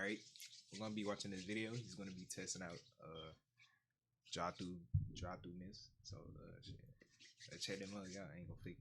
Alright, we're gonna be watching this video. He's gonna be testing out drive-thru-ness. So let's check them out. Y'all ain't gonna fake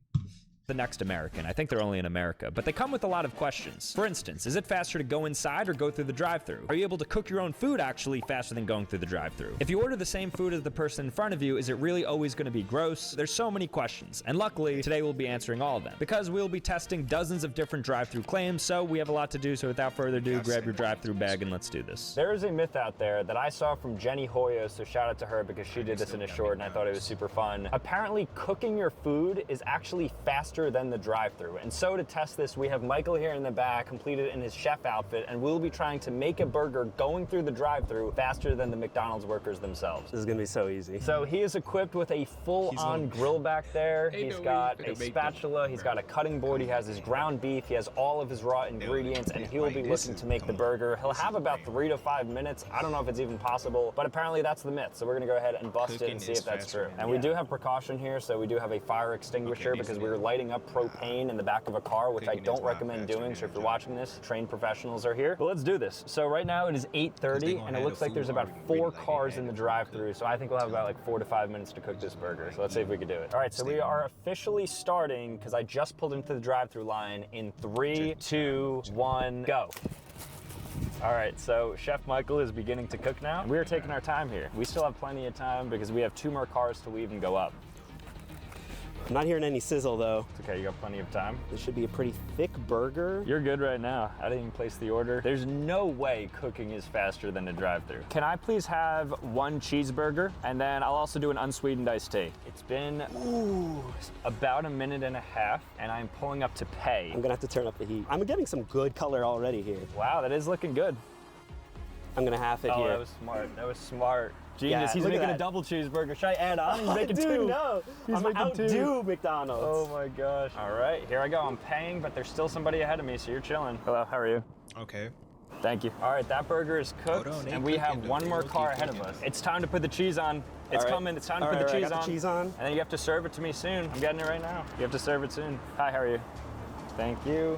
the next American. I think they're only in America, but they come with a lot of questions. For instance, is it faster to go inside or go through the drive-thru? Are you able to cook your own food actually faster than going through the drive-thru? If you order the same food as the person in front of you, is it really always going to be gross? There's so many questions, and luckily, today we'll be answering all of them. Because we'll be testing dozens of different drive-thru claims, so we have a lot to do, so without further ado, grab your drive-thru bag and let's do this. There is a myth out there that I saw from Jenny Hoyos, so shout out to her because she did this in a short and I thought it was super fun. Apparently, cooking your food is actually faster than the drive-thru. And so to test this, we have Michael here in the back, completed in his chef outfit, and we'll be trying to make a burger going through the drive-thru faster than the McDonald's workers themselves. This is gonna be so easy. So he is equipped with a full-on grill back there. He's got a spatula, he's got a cutting board, he has his ground beef, he has all of his raw ingredients, and he'll be looking to make the burger. He'll have about 3 to 5 minutes. I don't know if it's even possible, but apparently that's the myth. So we're gonna go ahead and bust it and see if that's true. And we do have precaution here, so we do have a fire extinguisher because we're lighting up propane in the back of a car, which I don't recommend doing. So if you're watching this, trained professionals are here. But let's do this. So right now it is 8:30 and it looks like there's about 4 cars in the drive-thru. So I think we'll have about like 4 to 5 minutes to cook this burger. So let's see if we can do it. All right, so we are officially starting because I just pulled into the drive-thru line in 3, 2, 1, go. All right, so Chef Michael is beginning to cook now. We are taking our time here. We still have plenty of time because we have 2 more cars to leave and go up. I'm not hearing any sizzle though. It's okay, you got plenty of time. This should be a pretty thick burger. You're good right now. I didn't even place the order. There's no way cooking is faster than a drive-thru. Can I please have 1 cheeseburger? And then I'll also do an unsweetened iced tea. It's been about 1.5 minutes, and I'm pulling up to pay. I'm gonna have to turn up the heat. I'm getting some good color already here. Wow, that is looking good. I'm gonna half it here. Oh, that was smart. That was smart. Genius, Yeah, he's making a double cheeseburger. Should I add on? He's making 2. No, He's making outdo 2. McDonald's. Oh my gosh. All right, here I go. I'm paying, but there's still somebody ahead of me, so you're chilling. Hello, how are you? Okay. Thank you. All right, that burger is cooked, and we have 1 more car ahead of us. It's time to put the cheese on. It's coming. It's time to put the cheese on. The cheese on. And then you have to serve it to me soon. I'm getting it right now. You have to serve it soon. Hi, how are you? Thank you.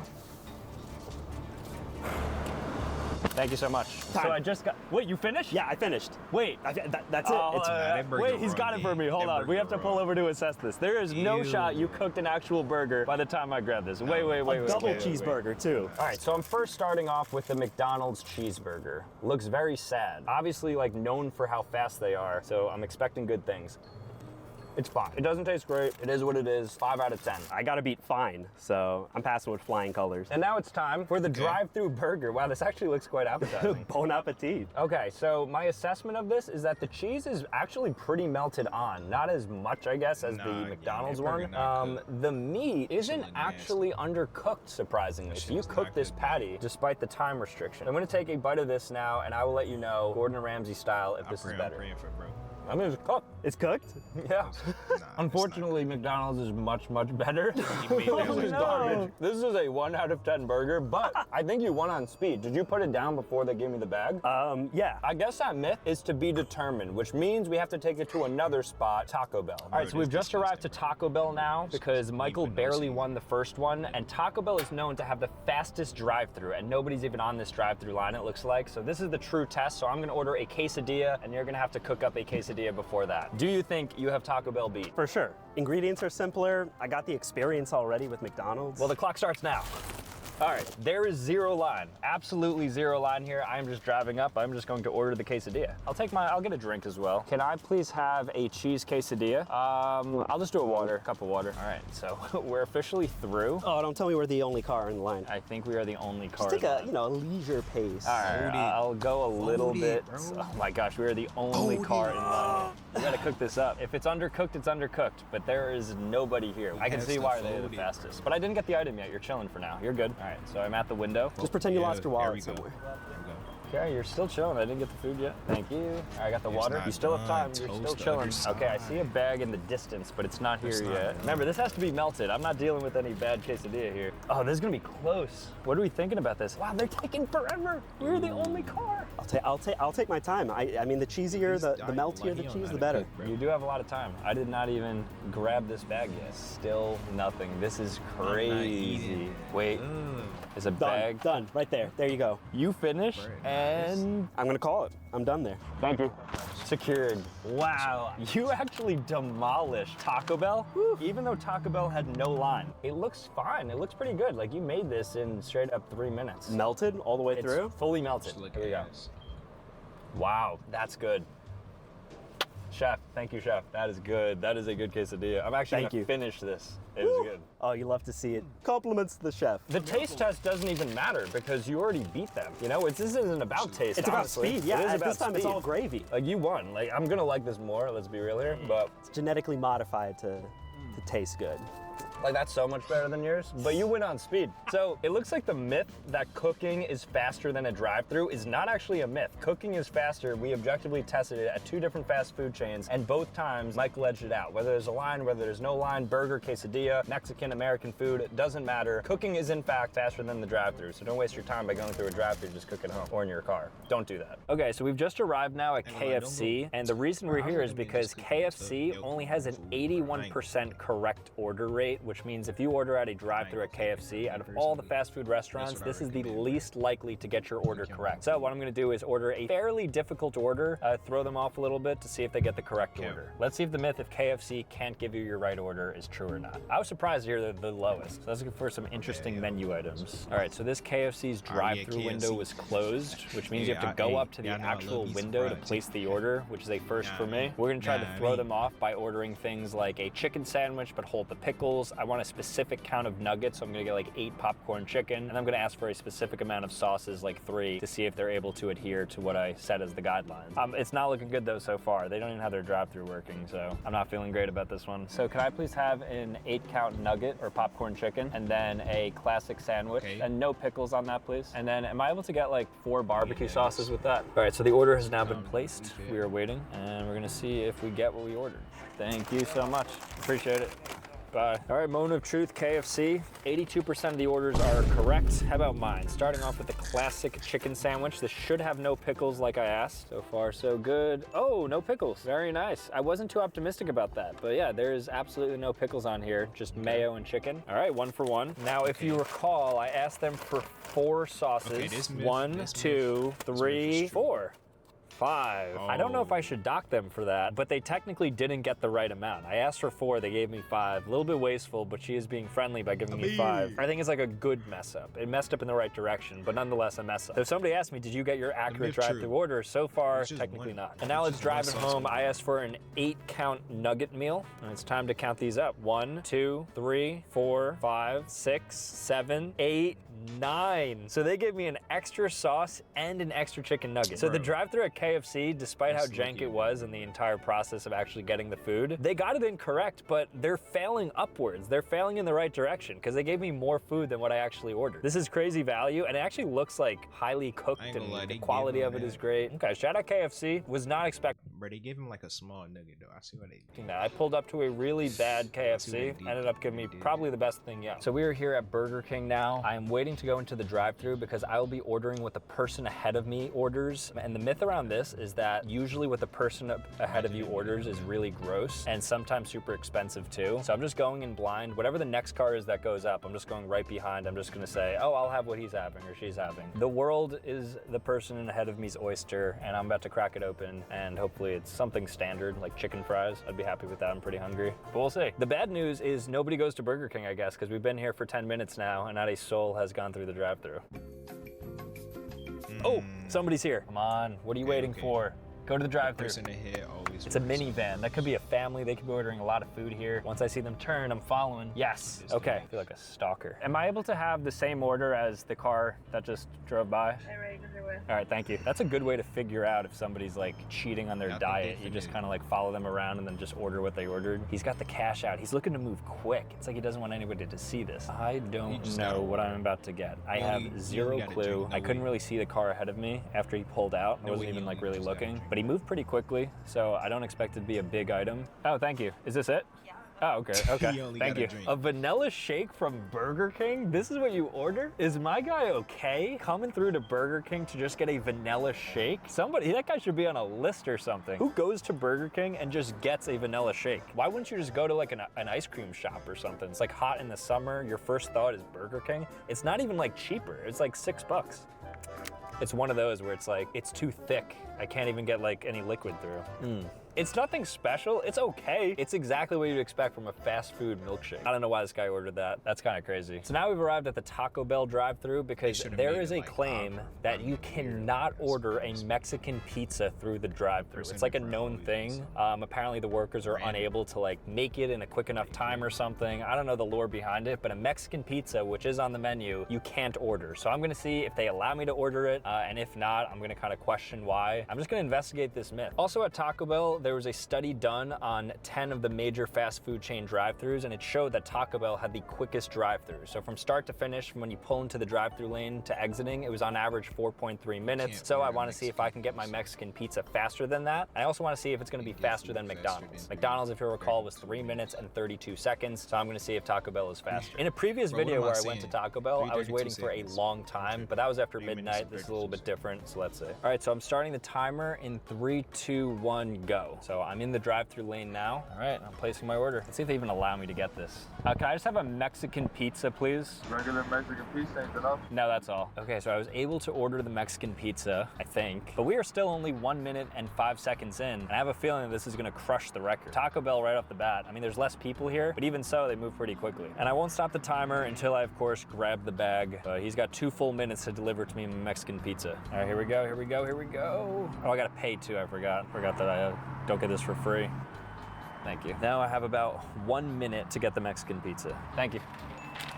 Thank you so much. Time. So I just got, wait, you finished? Yeah, I finished. Wait. That's it. Wait, he's got it for me. Hold on. We have to pull over to assess this. There is no shot you cooked an actual burger by the time I grab this. Wait. Double cheeseburger too. All right, so I'm first starting off with the McDonald's cheeseburger. Looks very sad. Obviously, like, known for how fast they are, so I'm expecting good things. It's fine. It doesn't taste great. It is what it is. 5 out of 10. I gotta beat fine, so I'm passing with flying colors. And now it's time for the drive-thru burger. Wow, this actually looks quite appetizing. Bon appetit. Okay, so my assessment of this is that the cheese is actually pretty melted on. Not as much, I guess, as the McDonald's one. The meat isn't actually undercooked, surprisingly. So you cook this patty despite the time restriction. I'm gonna take a bite of this now, and I will let you know, Gordon Ramsay style, if this is better. I'm praying for bro. I mean, it's cooked. It's cooked? Yeah. Unfortunately, McDonald's is much better. This is garbage. This is a 1 out of 10 burger, but I think you won on speed. Did you put it down before they gave me the bag? Yeah. I guess that myth is to be determined, which means we have to take it to another spot, Taco Bell. All right, so we've just arrived to Taco Bell now because Michael barely won the first one, and Taco Bell is known to have the fastest drive-thru, and nobody's even on this drive-thru line, it looks like. So this is the true test, so I'm gonna order a quesadilla, and you're gonna have to cook up a quesadilla before that. Do you think you have Taco Bell beat? For sure. Ingredients are simpler. I got the experience already with McDonald's. Well, the clock starts now. All right, there is 0 line. Absolutely 0 line here. I'm just driving up. I'm just going to order the quesadilla. I'll get a drink as well. Can I please have a cheese quesadilla? I'll just do a cup of water. All right, so we're officially through. Oh, don't tell me we're the only car in the line. I think we are the only car. Just take a leisure pace. All right, I'll go a little bit. Oh my gosh, we are the only car in line. We gotta cook this up. If it's undercooked, it's undercooked, but there is nobody here. I can see why they're the fastest. But I didn't get the item yet. You're chilling for now. You're good. All right, so I'm at the window. Just pretend you lost your wallet somewhere. Okay, you're still chilling. I didn't get the food yet. Thank you. I got the water. You still have time. You're still chilling. Okay, I see a bag in the distance, but it's not here yet. Remember, this has to be melted. I'm not dealing with any bad quesadilla here. Oh, this is gonna be close. What are we thinking about this? Wow, they're taking forever. We're the only car. I'll take my time. I mean, the cheesier, the meltier the cheese, the better. You do have a lot of time. I did not even grab this bag yet. Still nothing. This is crazy. Wait, is a bag? Done. Right there. There you go. You finish, and I'm gonna call it. I'm done there. thank you. Secured. Wow, you actually demolished Taco Bell, even though Taco Bell had no line. It looks fine. It looks pretty good. Like you made this in straight up 3 minutes. Melted all the way through? It's fully melted. Here we go. Wow, that's good. Chef, thank you, Chef. That is good. That is a good quesadilla. I'm actually gonna finish this. It is good. Oh, you love to see it. Compliments to the chef. The taste test doesn't even matter because you already beat them. You know, this isn't about taste. It's honestly. about speed. Yeah, it is at about this time speed. it's all gravy. Like you won. Like I'm gonna like this more. Let's be real here, but It's genetically modified to taste good. like that's so much better than yours, but you win on speed. So it looks like the myth that cooking is faster than a drive-thru is not actually a myth. Cooking is faster. We objectively tested it at 2 different fast food chains, and both times Michael edged it out. Whether there's a line, whether there's no line, burger, quesadilla, Mexican, American food, it doesn't matter. Cooking is in fact faster than the drive-thru, so don't waste your time by going through a drive-thru, just cook at home or in your car. Don't do that. Okay, so we've just arrived now at KFC, and the reason we're here is because KFC only has an 81% correct order rate, which means if you order at a drive-thru at KFC, out of all the fast food restaurants, this is the least likely to get your order correct. So what I'm gonna do is order a fairly difficult order, throw them off a little bit to see if they get the correct order. Let's see if the myth if KFC can't give you your right order is true or not. I was surprised to hear they're the lowest. So let's look for some interesting menu items. All right, so this KFC's drive-thru window was closed, which means you have to go up to the actual window to place the order, which is a first for me. We're gonna try to throw them off by ordering things like a chicken sandwich, but hold the pickles. I want a specific count of nuggets, so I'm gonna get like 8 popcorn chicken, and I'm gonna ask for a specific amount of sauces, like 3, to see if they're able to adhere to what I set as the guidelines. It's not looking good though so far. They don't even have their drive-thru working, so I'm not feeling great about this one. So can I please have an 8-count nugget or popcorn chicken, and then a classic sandwich, and no pickles on that, please? And then am I able to get like 4 barbecue sauces with that? All right, so the order has now been placed. We are waiting, and we're gonna see if we get what we ordered. Thank you so much. Appreciate it. Bye. All right, moment of truth, KFC. 82% of the orders are correct. How about mine? Starting off with the classic chicken sandwich. This should have no pickles like I asked. So far, so good. Oh, no pickles. Very nice. I wasn't too optimistic about that, but yeah, there is absolutely no pickles on here, just mayo and chicken. All right, 1 for 1. Now, if you recall, I asked them for 4 sauces. 1, 2, 3, 4. 5. I don't know if I should dock them for that, but they technically didn't get the right amount. I asked for 4, they gave me 5. A little bit wasteful, but she is being friendly by giving me 5. I think it's like a good mess up. It messed up in the right direction, but nonetheless a mess up. So if somebody asked me, did you get your accurate drive-thru order? So far, technically not. And now let's drive it home. I asked for an 8-count nugget meal, and it's time to count these up. 1, 2, 3, 4, 5, 6, 7, 8, 9. So they gave me an extra sauce and an extra chicken nugget. So the drive-thru at KFC, despite how jank it was in the entire process of actually getting the food, they got it incorrect, but they're failing upwards. They're failing in the right direction because they gave me more food than what I actually ordered. This is crazy value, and it actually looks like highly cooked, and the quality of it is great. Okay, shout out KFC. Was not expecting. Bro, they gave him like a small nugget though. I see what they did. I pulled up to a really bad KFC. Ended up giving me probably the best thing yet. So we are here at Burger King now. I am waiting to go into the drive-thru because I will be ordering what the person ahead of me orders. And the myth around this is that usually what the person ahead of you orders is really gross and sometimes super expensive too. So I'm just going in blind. Whatever the next car is that goes up, I'm just going right behind. I'm just gonna say, oh, I'll have what he's having or she's having. The world is the person ahead of me's oyster, and I'm about to crack it open, and hopefully it's something standard like chicken fries. I'd be happy with that. I'm pretty hungry, but we'll see. The bad news is nobody goes to Burger King, I guess, because we've been here for 10 minutes now and not a soul has gone through the drive-thru. Oh, somebody's here. Come on, what are you waiting for? Go to the drive-thru. It's a minivan. That could be a family. They could be ordering a lot of food here. Once I see them turn, I'm following. Yes. Okay. I feel like a stalker. Am I able to have the same order as the car that just drove by? All right, thank you. That's a good way to figure out if somebody's like cheating on their diet. You just kind of like follow them around and then just order what they ordered. He's got the cash out. He's looking to move quick. It's like he doesn't want anybody to see this. I don't know what I'm about to get. I have zero clue. I couldn't really see the car ahead of me after he pulled out. I wasn't even like really looking, but he moved pretty quickly, so I don't expect it to be a big item. Oh, thank you. Is this it? Yeah. Oh, okay, okay. Thank you. A vanilla shake from Burger King? This is what you ordered? Is my guy okay coming through to Burger King to just get a vanilla shake? Somebody, that guy should be on a list or something. Who goes to Burger King and just gets a vanilla shake? Why wouldn't you just go to like an ice cream shop or something? It's like hot in the summer. Your first thought is Burger King. It's not even like cheaper. It's like $6. It's one of those where it's like, it's too thick. I can't even get like any liquid through. It's nothing special, it's okay. It's exactly what you'd expect from a fast food milkshake. I don't know why this guy ordered that. That's kind of crazy. So now we've arrived at the Taco Bell drive-thru because there is a claim that you cannot order a Mexican pizza through the drive-thru. It's like a known thing. Apparently the workers are unable to like make it in a quick enough time or something. I don't know the lore behind it, but a Mexican pizza, which is on the menu, you can't order. So I'm gonna see if they allow me to order it, and if not, I'm gonna kind of question why. I'm just gonna investigate this myth. Also at Taco Bell, there was a study done on 10 of the major fast food chain drive-thrus, and it showed that Taco Bell had the quickest drive-thru. So from start to finish, from when you pull into the drive-thru lane to exiting, it was on average 4.3 minutes. So I want to see if I can get my Mexican pizza faster than that. I also want to see if it's going to be faster than McDonald's. McDonald's, if you recall, was 3 minutes and 32 seconds. So I'm going to see if Taco Bell is faster. In a previous video where I went to Taco Bell, I was waiting for a long time, but that was after midnight. This is a little bit different, so let's see. All right, so I'm starting the timer in 3, 2, 1, go. So I'm in the drive-thru lane now. All right, I'm placing my order. Let's see if they even allow me to get this. Can I just have a Mexican pizza, please? Regular Mexican pizza ain't enough? No, that's all. Okay, so I was able to order the Mexican pizza, I think, but we are still only 1 minute and 5 seconds in, and I have a feeling that this is gonna crush the record. Taco Bell right off the bat. I mean, there's less people here, but even so, they move pretty quickly. And I won't stop the timer until I, of course, grab the bag. He's got 2 full minutes to deliver to me my Mexican pizza. All right, here we go, here we go, here we go. Oh, I gotta pay too, I forgot. Forgot that I don't get this for free. Thank you. Now I have about 1 minute to get the Mexican pizza. Thank you.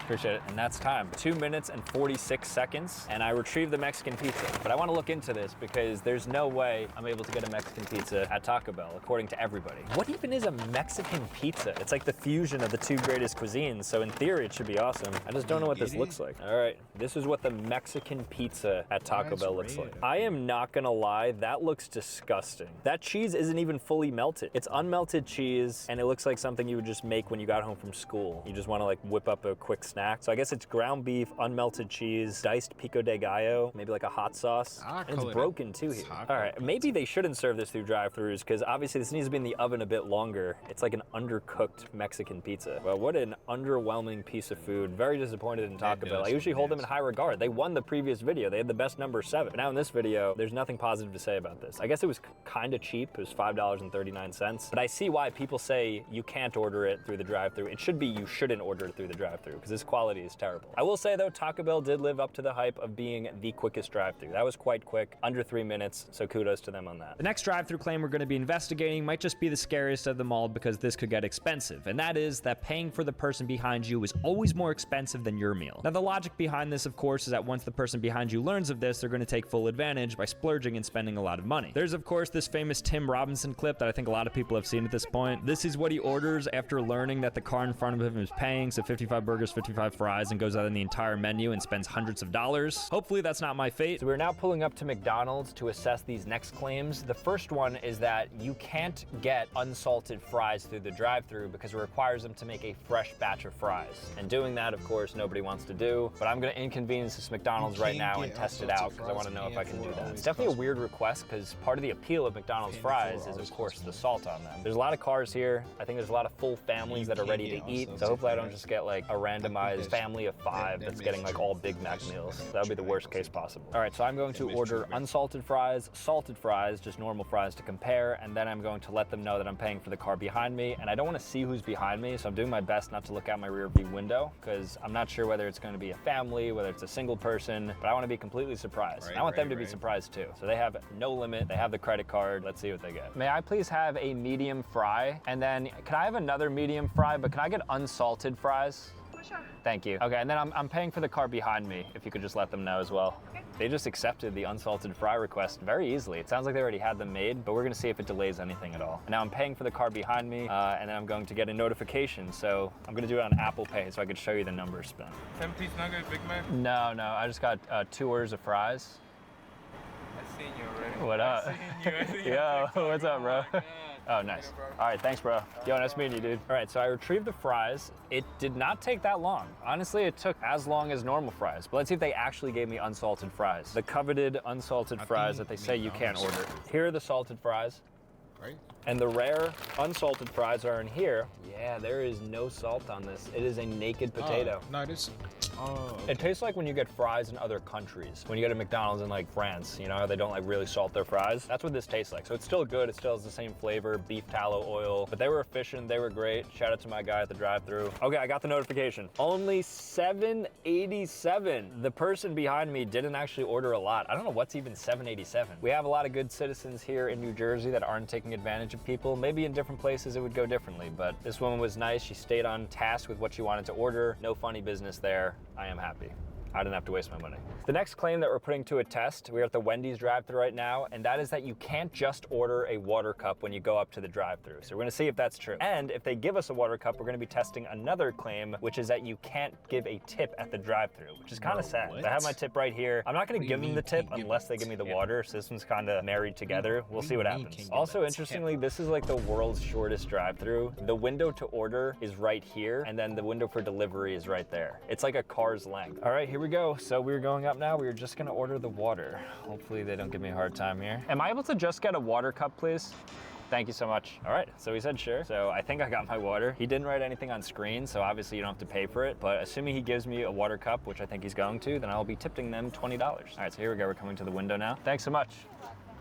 Appreciate it. And that's time. 2 minutes and 46 seconds, and I retrieved the Mexican pizza. But I want to look into this because there's no way I'm able to get a Mexican pizza at Taco Bell, according to everybody. What even is a Mexican pizza? It's like the fusion of the 2 greatest cuisines, so in theory it should be awesome. I just don't know what this looks like. All right, this is what the Mexican pizza at Taco Bell looks like. I am not gonna lie, that looks disgusting. That cheese isn't even fully melted. It's unmelted cheese, and it looks like something you would just make when you got home from school. You just want to like whip up a quick snack. So I guess it's ground beef, unmelted cheese, diced pico de gallo, maybe like a hot sauce. And it's broken too here. All right, maybe they shouldn't serve this through drive-thrus because obviously this needs to be in the oven a bit longer. It's like an undercooked Mexican pizza. Well, what an underwhelming piece of food. Very disappointed in Taco Bell. I usually hold them in high regard. They won the previous video. They had the best number 7. But now in this video, there's nothing positive to say about this. I guess it was kind of cheap. It was $5.39. But I see why people say you can't order it through the drive-thru. It should be you shouldn't order it through the drive-thru because this quality is terrible. I will say though, Taco Bell did live up to the hype of being the quickest drive-thru. That was quite quick, under 3 minutes, so kudos to them on that. The next drive-thru claim we're going to be investigating might just be the scariest of them all because this could get expensive, and that is that paying for the person behind you is always more expensive than your meal. Now the logic behind this, of course, is that once the person behind you learns of this, they're going to take full advantage by splurging and spending a lot of money. There's of course this famous Tim Robinson clip that I think a lot of people have seen at this point. This is what he orders after learning that the car in front of him is paying, so 55 burgers, 55 fries, and goes out in the entire menu and spends hundreds of dollars. Hopefully that's not my fate. So we're now pulling up to McDonald's to assess these next claims. The first one is that you can't get unsalted fries through the drive-thru because it requires them to make a fresh batch of fries. And doing that, of course, nobody wants to do, but I'm gonna inconvenience this McDonald's right now and test it out because I want to know if I can do that. It's definitely a weird request because part of the appeal of McDonald's fries is, of course, the salt on them. There's a lot of cars here. I think there's a lot of full families that are ready to eat, so hopefully I don't just get like a randomized family of 5 that's getting like all Big Mac meals. That would be the worst case possible. All right, so I'm going to order unsalted fries, salted fries, just normal fries to compare, and then I'm going to let them know that I'm paying for the car behind me, and I don't want to see who's behind me, so I'm doing my best not to look out my rear view window because I'm not sure whether it's going to be a family, whether it's a single person, but I want to be completely surprised. I want them to be surprised too. So they have no limit, they have the credit card. Let's see what they get. May I please have a medium fry, and then can I have another medium fry, but can I get unsalted fries? Sure. Thank you. Okay, and then I'm paying for the car behind me, if you could just let them know as well. Okay. They just accepted the unsalted fry request very easily. It sounds like they already had them made, but we're gonna see if it delays anything at all. And now I'm paying for the car behind me, and then I'm going to get a notification. So I'm gonna do it on Apple Pay so I could show you the numbers spent. 10-piece nugget, Big Mac? No, I just got 2 orders of fries. That's seen you already. What up? I seen you. Yo, what's up, bro? Oh, nice. All right, thanks, bro. Yo, nice meeting you, dude. All right, so I retrieved the fries. It did not take that long. Honestly, it took as long as normal fries. But let's see if they actually gave me unsalted fries. The coveted unsalted fries that they say you can't order. Here are the salted fries. Right? And the rare unsalted fries are in here. Yeah, there is no salt on this. It is a naked potato. No, this. Oh. It tastes like when you get fries in other countries. When you go to McDonald's in like France, you know how they don't like really salt their fries? That's what this tastes like. So it's still good. It still has the same flavor, beef tallow oil. But they were efficient. They were great. Shout out to my guy at the drive-thru. Okay, I got the notification. Only $7.87. The person behind me didn't actually order a lot. I don't know what's even $7.87. We have a lot of good citizens here in New Jersey that aren't taking advantage of people. Maybe in different places it would go differently, but this woman was nice. She stayed on task with what she wanted to order. No funny business there. I am happy. I didn't have to waste my money. The next claim that we're putting to a test, we're at the Wendy's drive-thru right now, and that is that you can't just order a water cup when you go up to the drive-thru. So we're gonna see if that's true. And if they give us a water cup, we're gonna be testing another claim, which is that you can't give a tip at the drive-thru, which is kind of sad. What? I have my tip right here. I'm not gonna give them the tip unless they give me the water, so this one's kind of married together. We'll see what happens. Also, interestingly, this is like the world's shortest drive-thru. The window to order is right here, and then the window for delivery is right there. It's like a car's length. All right, here we go. So we're going up now. We're just gonna order the water. Hopefully they don't give me a hard time here. Am I able to just get a water cup, please? Thank you so much. All right, so he said sure. So I think I got my water. He didn't write anything on screen, so obviously you don't have to pay for it. But assuming he gives me a water cup, which I think he's going to, then I'll be tipping them $20. All right, so here we go. We're coming to the window now. Thanks so much.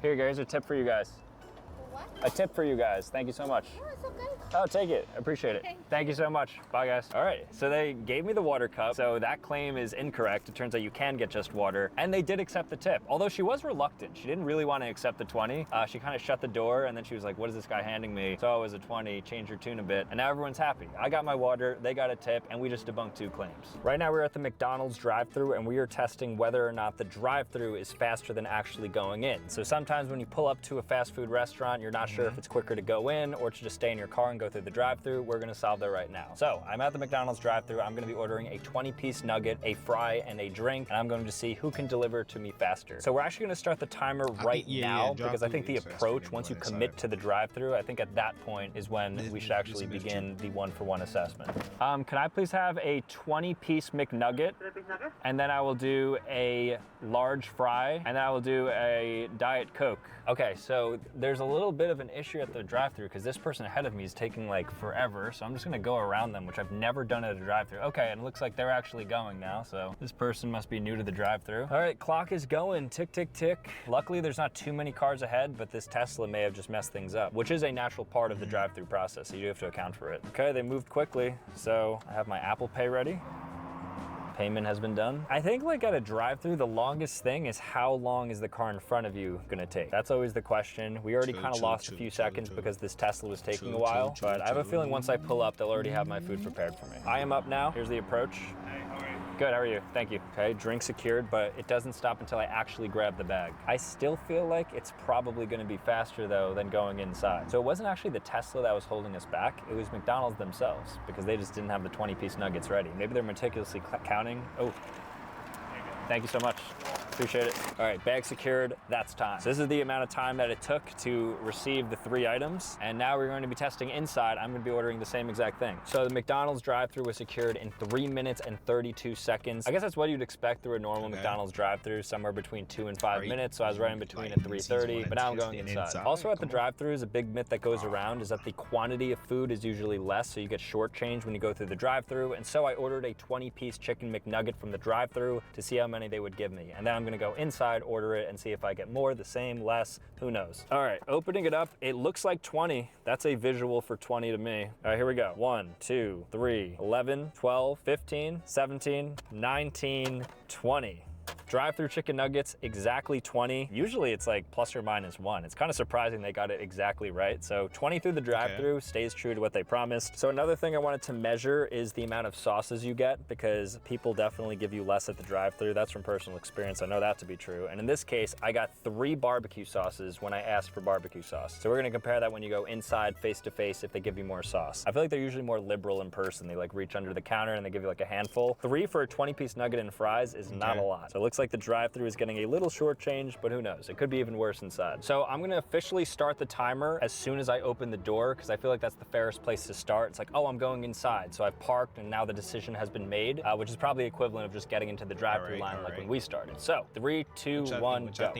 Here you go. Here's a tip for you guys. What? A tip for you guys. Thank you so much. Oh, it's okay. Oh, take it. I appreciate it. Thank you so much. Bye, guys. All right, so they gave me the water cup, so that claim is incorrect. It turns out you can get just water, and they did accept the tip. Although she was reluctant. She didn't really want to accept the 20. She kind of shut the door, and then she was like, what is this guy handing me? So it was a 20, change your tune a bit, and now everyone's happy. I got my water, they got a tip, and we just debunked 2 claims. Right now, we're at the McDonald's drive-thru, and we are testing whether or not the drive-thru is faster than actually going in. So sometimes when you pull up to a fast food restaurant, you're not sure if it's quicker to go in or to just stay in your car and go through the drive-thru. We're gonna solve that right now. So I'm at the McDonald's drive-thru. I'm gonna be ordering a 20-piece nugget, a fry, and a drink, and I'm going to see who can deliver to me faster. So we're actually gonna start the timer right now because I think the approach, once you commit to the drive-thru, I think at that point is when we should actually begin the one-for-one assessment. Can I please have a 20-piece McNugget? And then I will do a large fry, and then I will do a Diet Coke. Okay, so there's a little bit of an issue at the drive-thru because this person ahead of me is taking like forever, so I'm just gonna go around them, which I've never done at a drive-thru. Okay, and it looks like they're actually going now, so this person must be new to the drive-thru. All right, clock is going, tick, tick, tick. Luckily, there's not too many cars ahead, but this Tesla may have just messed things up, which is a natural part of the drive-thru process, so you do have to account for it. Okay, they moved quickly, so I have my Apple Pay ready. Payment has been done. I think like at a drive-thru, the longest thing is how long is the car in front of you gonna take? That's always the question. We already kind of lost a few seconds because this Tesla was taking a while, but I have a feeling once I pull up, they'll already have my food prepared for me. I am up now. Here's the approach. Good, how are you? Thank you. Okay, drink secured, but it doesn't stop until I actually grab the bag. I still feel like it's probably gonna be faster though than going inside. So it wasn't actually the Tesla that was holding us back, it was McDonald's themselves because they just didn't have the 20-piece nuggets ready. Maybe they're meticulously counting. Oh, thank you so much. Appreciate it. All right, bag secured, that's time. So this is the amount of time that it took to receive the 3 items. And now we're going to be testing inside. I'm gonna be ordering the same exact thing. So the McDonald's drive-thru was secured in 3 minutes and 32 seconds. I guess that's what you'd expect through a normal McDonald's drive-thru, somewhere between 2 and 5 minutes. So I was right in between at 3:30, but now I'm going inside. Also at the drive-thru is a big myth that goes around is that the quantity of food is usually less, so you get shortchanged when you go through the drive-thru. And so I ordered a 20-piece chicken McNugget from the drive-thru to see how many they would give me. And then I'm gonna go inside, order it, and see if I get more, the same, less, who knows. All right, opening it up, it looks like 20. That's a visual for 20 to me. All right, here we go. 1, 2, 3, 11, 12, 15, 17, 19, 20. Drive-thru chicken nuggets, exactly 20. Usually it's like plus or minus 1. It's kind of surprising they got it exactly right. So 20 through the drive-thru stays true to what they promised. So another thing I wanted to measure is the amount of sauces you get because people definitely give you less at the drive-thru. That's from personal experience. I know that to be true. And in this case, I got 3 barbecue sauces when I asked for barbecue sauce. So we're gonna compare that when you go inside face-to-face if they give you more sauce. I feel like they're usually more liberal in person. They like reach under the counter and they give you like a handful. 3 for a 20-piece nugget and fries is not a lot. So it looks like like the drive-thru is getting a little shortchanged, but who knows? It could be even worse inside. So I'm gonna officially start the timer as soon as I open the door, because I feel like that's the fairest place to start. It's like, oh, I'm going inside. So I've parked and now the decision has been made, which is probably equivalent of just getting into the drive-thru line like when we started. So 3, 2, 1, go.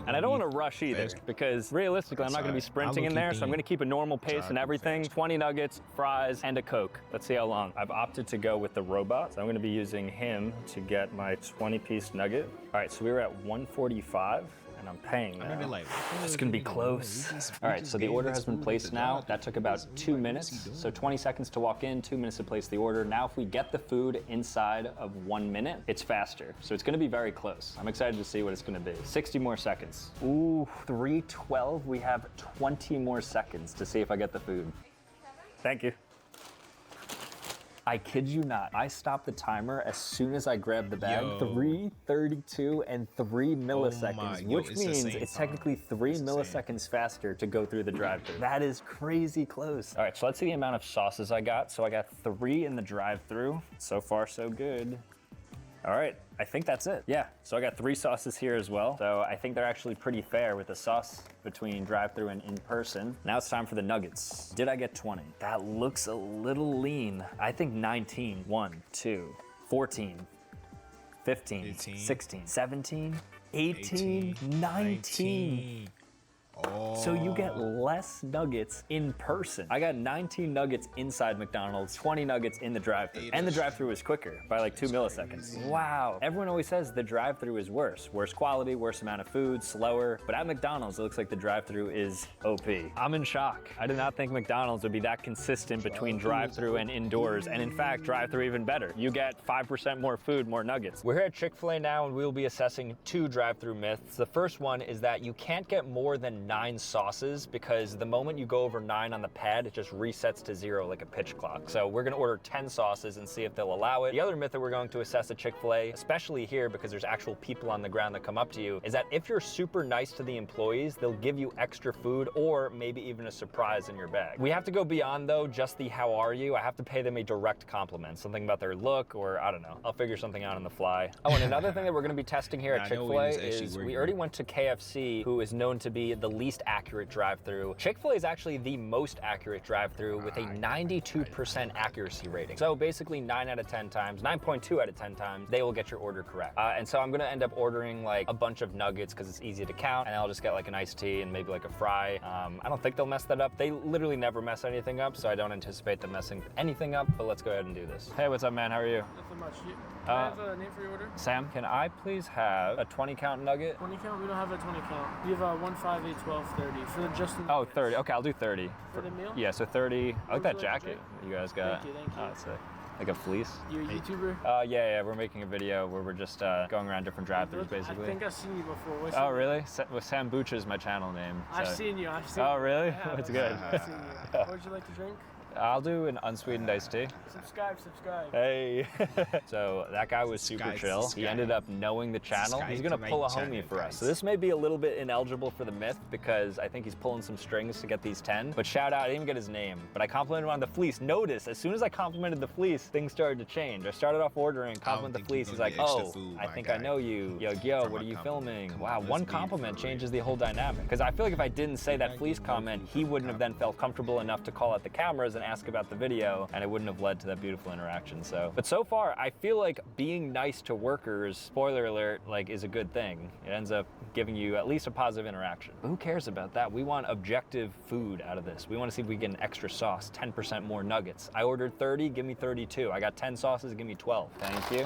And I don't want to rush either, because realistically, I'm not going to be sprinting in there, so I'm going to keep a normal pace and everything. 20 nuggets, fries, and a Coke. Let's see how long. I've opted to go with the robot, so I'm going to be using him to get my 20-piece nugget. All right, so we were at 145. And I'm paying now. It's gonna be close. All right, so the order has been placed now. That took about 2 minutes. So 20 seconds to walk in, 2 minutes to place the order. Now if we get the food inside of 1 minute, it's faster. So it's gonna be very close. I'm excited to see what it's gonna be. 60 more seconds. Ooh, 3:12. We have 20 more seconds to see if I get the food. Thank you. I kid you not, I stopped the timer as soon as I grabbed the bag. 3:32 and 3 milliseconds, which means it's technically 3 milliseconds faster to go through the drive-thru. That is crazy close. All right, so let's see the amount of sauces I got. So I got 3 in the drive-thru. So far, so good. All right, I think that's it. Yeah, so I got 3 sauces here as well. So I think they're actually pretty fair with the sauce between drive-thru and in person. Now it's time for the nuggets. Did I get 20? That looks a little lean. I think 19. 1, 2, 14, 15, 18, 16, 17, 18, 19. Oh. So you get less nuggets in person. I got 19 nuggets inside McDonald's, 20 nuggets in the drive-thru. And the drive-thru is quicker by like 2 milliseconds. Wow. Everyone always says the drive-thru is worse. Worse quality, worse amount of food, slower. But at McDonald's, it looks like the drive-thru is OP. I'm in shock. I did not think McDonald's would be that consistent between drive-thru and indoors. And in fact, drive-thru even better. You get 5% more food, more nuggets. We're here at Chick-fil-A now, and we'll be assessing 2 drive-thru myths. The first one is that you can't get more than 9 sauces, because the moment you go over 9 on the pad, it just resets to 0 like a pitch clock. So we're gonna order 10 sauces and see if they'll allow it. The other myth that we're going to assess at Chick-fil-A, especially here because there's actual people on the ground that come up to you, is that if you're super nice to the employees, they'll give you extra food or maybe even a surprise in your bag. We have to go beyond though just the how are you. I have to pay them a direct compliment, something about their look, or I don't know. I'll figure something out on the fly. Oh, and another thing that we're gonna be testing here at Chick-fil-A is we already went to KFC, who is known to be the least accurate drive-thru. Chick-fil-A is actually the most accurate drive-thru with a 92% accuracy rating. So basically 9 out of 10 times, 9.2 out of 10 times, they will get your order correct. And so I'm gonna end up ordering like a bunch of nuggets because it's easy to count, and I'll just get like an iced tea and maybe like a fry. I don't think they'll mess that up. They literally never mess anything up, so I don't anticipate them messing anything up, but let's go ahead and do this. Hey, what's up, man? How are you? Nothing much. Can I have a name for your order? Sam, can I please have a 20 count nugget? 20 count? We don't have a 20 count. We have a 1, 5, 8, 12, 30. For the just Oh, 30. Okay, I'll do 30. For the meal? Yeah, so 30. I like that would you like to jacket you guys got. Thank you. Oh, it's sick. Like a fleece? You a YouTuber? Yeah, we're making a video where we're just going around different drive-thrus, basically. I think I've seen you before. What's Oh, really? Well, Sam Bucha is my channel name. I've seen you. I've seen you. Oh, really? That's good. I've seen you. What would you like to drink? I'll do an unsweetened iced tea. Subscribe. Hey. So that guy was super chill. He ended up knowing the channel. He's gonna pull a homie for us. So this may be a little bit ineligible for the myth because I think he's pulling some strings to get these 10. But shout out, I didn't even get his name. But I complimented him on the fleece. Notice, as soon as I complimented the fleece, things started to change. I started off ordering, compliment the fleece. He's like, oh, I think I know you. Yo, what are you filming? Wow, one compliment changes the whole dynamic. Because I feel like if I didn't say that fleece comment, he wouldn't have then felt comfortable enough to call out the cameras and ask about the video, and it wouldn't have led to that beautiful interaction. But so far, I feel like being nice to workers, spoiler alert, like is a good thing. It ends up giving you at least a positive interaction. But who cares about that? We want objective food out of this. We want to see if we get an extra sauce, 10% more nuggets. I ordered 30, give me 32. I got 10 sauces, give me 12. Thank you.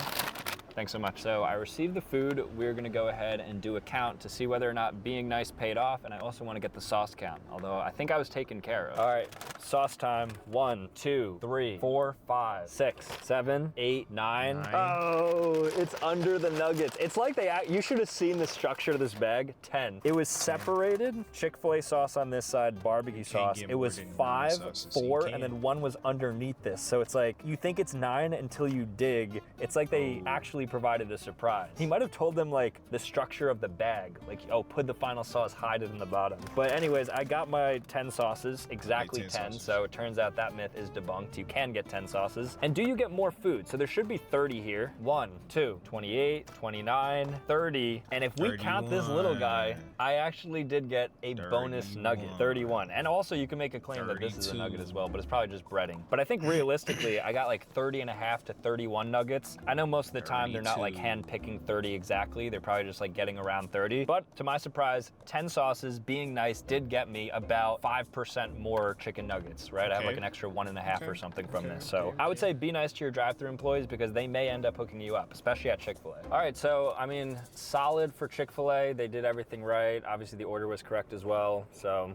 Thanks so much. So I received the food. We're gonna go ahead and do a count to see whether or not being nice paid off, and I also wanna get the sauce count, although I think I was taken care of. All right, sauce time. 1, 2, 3, 4, 5, 6, 7, 8, 9. Oh, it's under the nuggets. It's like you should have seen the structure of this bag. 10. It was separated. Chick-fil-A sauce on this side, barbecue sauce. It was 5, 4, and then 1 was underneath this. So it's like, you think it's 9 until you dig. It's like they actually actually provided a surprise. He might have told them like the structure of the bag, like, oh, put the final sauce, hide it in the bottom. But anyways, I got my 10 sauces, exactly 10. So it turns out that myth is debunked. You can get 10 sauces. And do you get more food? So there should be 30 here. 1, 2, 28, 29, 30. And if we count this little guy, I actually did get a bonus nugget, 31. And also you can make a claim that this is a nugget as well, but it's probably just breading. But I think realistically, I got like 30 and a half to 31 nuggets. I know most of the time they're not like hand picking 30 exactly. They're probably just like getting around 30. But to my surprise, 10 sauces being nice did get me about 5% more chicken nuggets, right? I have like an extra 1.5 or something from this. So I would say be nice to your drive-thru employees because they may end up hooking you up, especially at Chick-fil-A. All right, so I mean, solid for Chick-fil-A. They did everything right. Obviously the order was correct as well. So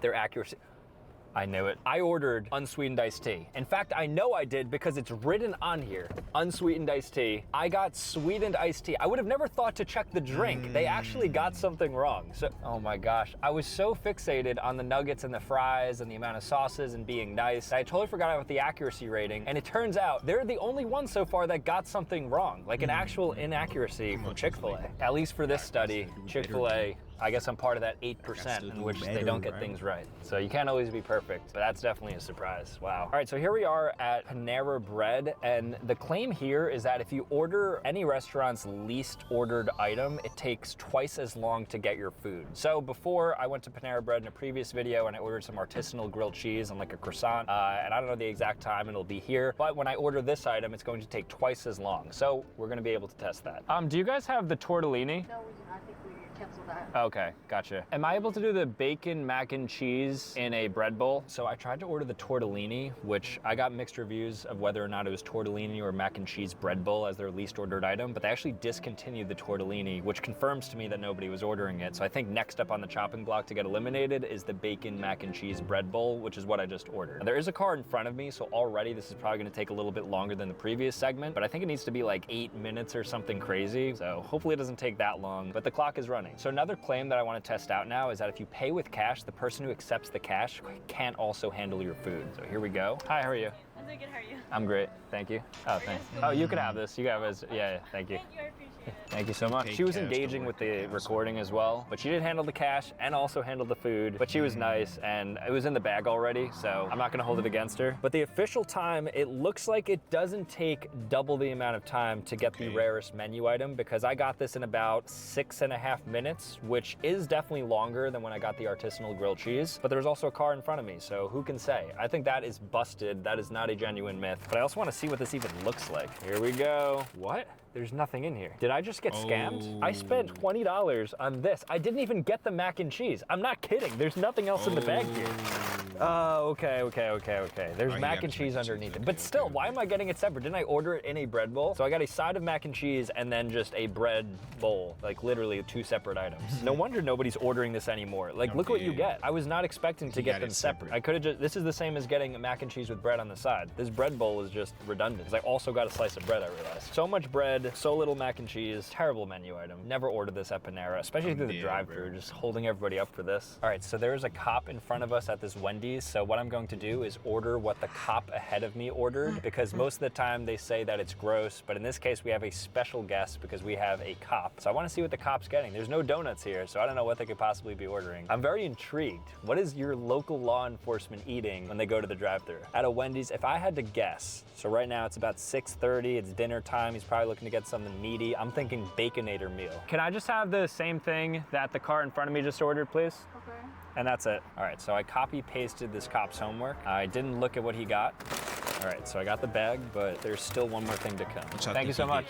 their accuracy, I knew it. I ordered unsweetened iced tea. In fact, I know I did because it's written on here, unsweetened iced tea. I got sweetened iced tea. I would have never thought to check the drink. They actually got something wrong. So, oh my gosh. I was so fixated on the nuggets and the fries and the amount of sauces and being nice. I totally forgot about the accuracy rating. And it turns out they're the only ones so far that got something wrong, like an actual inaccuracy from Chick-fil-A. At least for this study, Chick-fil-A, I guess I'm part of that 8% in which they don't get things right. So you can't always be perfect, but that's definitely a surprise. Wow. All right, so here we are at Panera Bread, and the claim here is that if you order any restaurant's least ordered item, it takes twice as long to get your food. So before, I went to Panera Bread in a previous video and I ordered some artisanal grilled cheese and like a croissant, and I don't know the exact time it'll be here, but when I order this item, it's going to take twice as long. So we're gonna be able to test that. Do you guys have the tortellini? No, we do not. I think we cancel that. Okay, gotcha. Am I able to do the bacon mac and cheese in a bread bowl? So I tried to order the tortellini, which I got mixed reviews of whether or not it was tortellini or mac and cheese bread bowl as their least ordered item, but they actually discontinued the tortellini, which confirms to me that nobody was ordering it. So I think next up on the chopping block to get eliminated is the bacon mac and cheese bread bowl, which is what I just ordered. Now, there is a car in front of me, so already this is probably gonna take a little bit longer than the previous segment, but I think it needs to be like 8 minutes or something crazy. So hopefully it doesn't take that long, but the clock is running. So another claim that I want to test out now is that if you pay with cash, the person who accepts the cash can't also handle your food. So here we go. Hi, how are you? I'm doing good. How are you? I'm great. Thank you. Oh, thanks. Oh, you can have this. You can have this. Yeah, thank you. Thank you. I appreciate it. Thank you so much. She was engaging with the recording as well, but she did handle the cash and also handle the food, but she was nice and it was in the bag already, so I'm not gonna hold it against her. But the official time, it looks like it doesn't take double the amount of time to get the rarest menu item because I got this in about 6.5 minutes, which is definitely longer than when I got the artisanal grilled cheese, but there's also a car in front of me, so who can say? I think that is busted. That is not a genuine myth, but I also wanna see what this even looks like. Here we go. What? There's nothing in here. Did I just get scammed? I spent $20 on this. I didn't even get the mac and cheese. I'm not kidding. There's nothing else in the bag here. Oh, okay. There's mac and cheese underneath it. But still, why am I getting it separate? Didn't I order it in a bread bowl? So I got a side of mac and cheese and then just a bread bowl, like literally 2 separate items. No wonder nobody's ordering this anymore. Like, look what you get. I was not expecting to get them separate. I could have just, this is the same as getting mac and cheese with bread on the side. This bread bowl is just redundant because I also got a slice of bread, I realized. So much bread, so little mac and cheese, terrible menu item. Never ordered this at Panera, especially through the drive-thru, just holding everybody up for this. All right, so there's a cop in front of us at this Wendy's. So what I'm going to do is order what the cop ahead of me ordered because most of the time they say that it's gross, but in this case we have a special guest because we have a cop. So I want to see what the cop's getting. There's no donuts here, so I don't know what they could possibly be ordering. I'm very intrigued. What is your local law enforcement eating when they go to the drive-thru? At a Wendy's, if I had to guess, so right now it's about 6:30, it's dinner time, he's probably looking to get something meaty. I'm thinking Baconator meal. Can I just have the same thing that the car in front of me just ordered, please? Okay. And that's it. All right, so I copy pasted this cop's homework. I didn't look at what he got. All right, so I got the bag, but there's still one more thing to come. Thank you so much.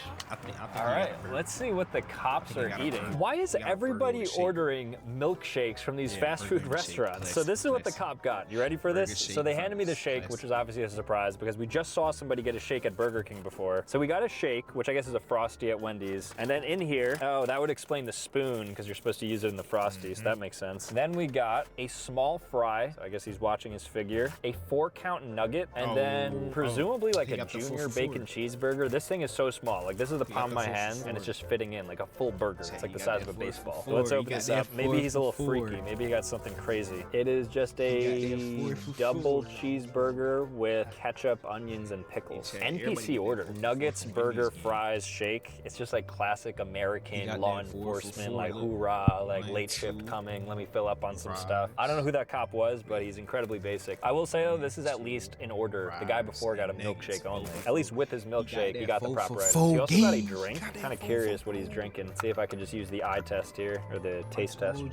All right, let's see what the cops are eating. Why is everybody ordering milkshakes from these fast food restaurants? So this is what the cop got. You ready for this? So they handed me the shake, which was obviously a surprise because we just saw somebody get a shake at Burger King before. So we got a shake, which I guess is a Frosty at Wendy's. And then in here, oh, that would explain the spoon because you're supposed to use it in the Frosty, so that makes sense. Then we got a small fry. So I guess he's watching his figure. A 4-count nugget, and then presumably like he a got the full junior four. bacon cheeseburger. This thing is so small. Like this is the He palm of got my the hand, full and it's four. just fitting in like a full burger. Say It's like he the got size that of a four for baseball. four. Let's He open got this that up. Maybe four he's a little for four. freaky. Maybe he got something crazy. It is just a He got that four for double four. cheeseburger with ketchup, onions, and pickles. Yeah, everybody NPC get order. that 4 for Nuggets, 4 from burger, Wendy's, man. fries, shake. It's just like classic He American got law that 4 for enforcement, 4, like look. hoorah, like 1, late shift 2, coming. Let me fill up on some fries. stuff. I don't know who that cop was, but he's incredibly basic. I will say though, this is at least in order. The guy before got a milkshake only. At least with his milkshake, he got the proper items. He also got a drink. Kind of curious what he's drinking. See if I can just use the eye test here, or the taste test.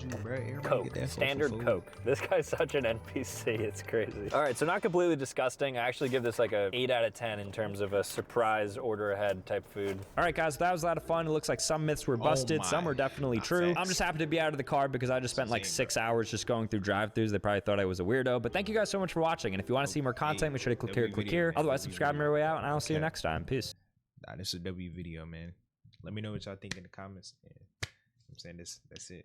Coke, standard Coke. This guy's such an NPC, it's crazy. All right, so not completely disgusting. I actually give this like a 8 out of 10 in terms of a surprise order ahead type food. All right, guys, that was a lot of fun. It looks like some myths were busted, some were definitely true. I'm just happy to be out of the car because I just spent like 6 hours just going through drive-thrus. They probably thought I was a weirdo, but thank you guys so much for watching. And if you want to see more content, make sure to click here, click here. Otherwise, subscribe on your way out, and I'll see you next time. Peace. Nah, this is a W video, man. Let me know what y'all think in the comments. Yeah, I'm saying that's it.